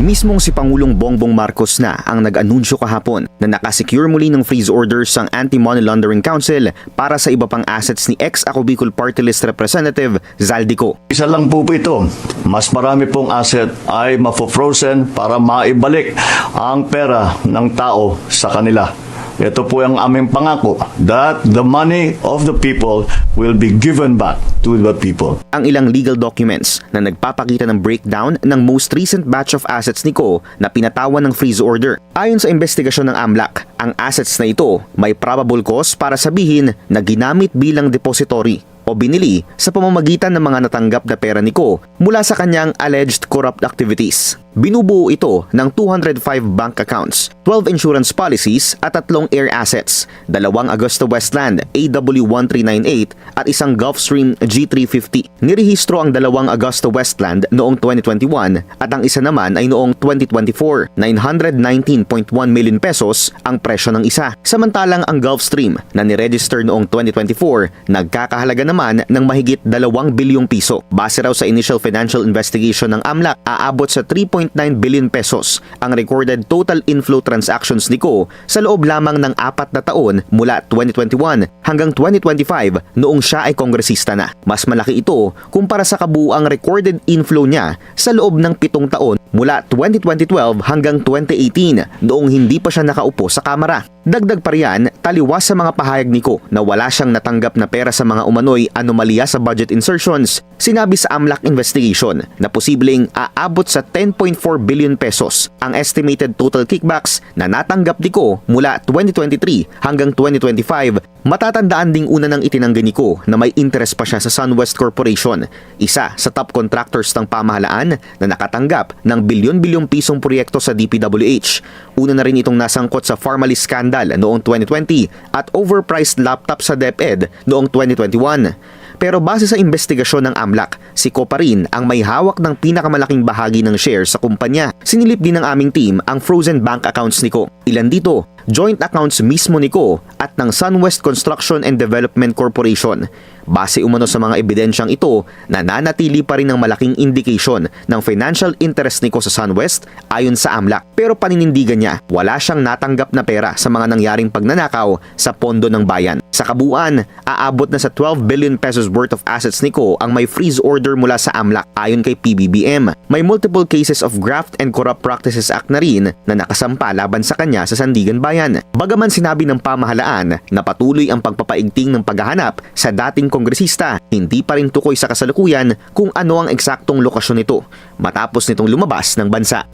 Mismong si Pangulong Bongbong Marcos na ang nag-anunsyo kahapon na nakasecure muli ng freeze orders ang Anti-Money Laundering Council para sa iba pang assets ni ex-Ako Bicol Party List Representative Zaldico. Isa lang po ito, mas marami pong asset ay mafo-frozen para maibalik ang pera ng tao sa kanila. Ito po ang aming pangako that the money of the people will be given back to the people. Ang ilang legal documents na nagpapakita ng breakdown ng most recent batch of assets ni Ko na pinatawan ng freeze order. Ayon sa investigasyon ng AMLAC, ang assets na ito may probable cause para sabihin na ginamit bilang depository o binili sa pamamagitan ng mga natanggap na pera ni Ko mula sa kanyang alleged corrupt activities. Binubuo ito ng 205 bank accounts, 12 insurance policies at 3 air assets, 2 Augusta Westland AW1398 at isang Gulfstream G350. Nirehistro ang 2 Augusta Westland noong 2021 at ang isa naman ay noong 2024. 919.1 million pesos ang presyo ng isa. Samantalang ang Gulfstream na niregister noong 2024 nagkakahalaga naman ng mahigit 2 bilyong piso. Base raw sa initial financial investigation ng AMLAC, aabot sa 3.9 billion pesos ang recorded total inflow transactions ni Ko sa loob lamang ng 4 na taon mula 2021 hanggang 2025 noong siya ay kongresista na. Mas malaki ito kumpara sa kabuuang recorded inflow niya sa loob ng 7 taon mula 2012 hanggang 2018 noong hindi pa siya nakaupo sa Kamara. Dagdag pa riyan, taliwas sa mga pahayag ni Ko na wala siyang natanggap na pera sa mga umano'y anomalya sa budget insertions. Sinabi sa AMLAC investigation na posibleng aabot sa 10.4 billion pesos ang estimated total kickbacks na natanggap ni Ko mula 2023 hanggang 2025. Matatandaan ding una ng itinanggi ni Ko na may interest pa siya sa SunWest Corporation, isa sa top contractors ng pamahalaan na nakatanggap ng bilyon-bilyong pisong proyekto sa DPWH. Una na rin itong nasangkot sa Pharmalis scandal noong 2020 at overpriced laptop sa DepEd noong 2021. Pero base sa investigasyon ng AMLAC, si Ko pa rin ang may hawak ng pinakamalaking bahagi ng shares sa kumpanya. Sinilip din ng aming team ang frozen bank accounts ni Ko. Ilan dito? Joint accounts mismo ni Ko at ng SunWest Construction and Development Corporation. Base umano sa mga ebidensyang ito, nananatili pa rin ng malaking indication ng financial interest ni Ko sa SunWest ayon sa AMLAC. Pero paninindigan niya, wala siyang natanggap na pera sa mga nangyaring pagnanakaw sa pondo ng bayan. Sa kabuuan, aabot na sa 12 billion pesos worth of assets ni Ko ang may freeze order mula sa AMLAC ayon kay PBBM. May multiple cases of Graft and Corrupt Practices Act na rin na nakasampa laban sa kanya sa Sandigan Bayan. Bagaman sinabi ng pamahalaan na patuloy ang pagpapaigting ng paghahanap sa dating kongresista, hindi pa rin tukoy sa kasalukuyan kung ano ang eksaktong lokasyon nito matapos nitong lumabas ng bansa.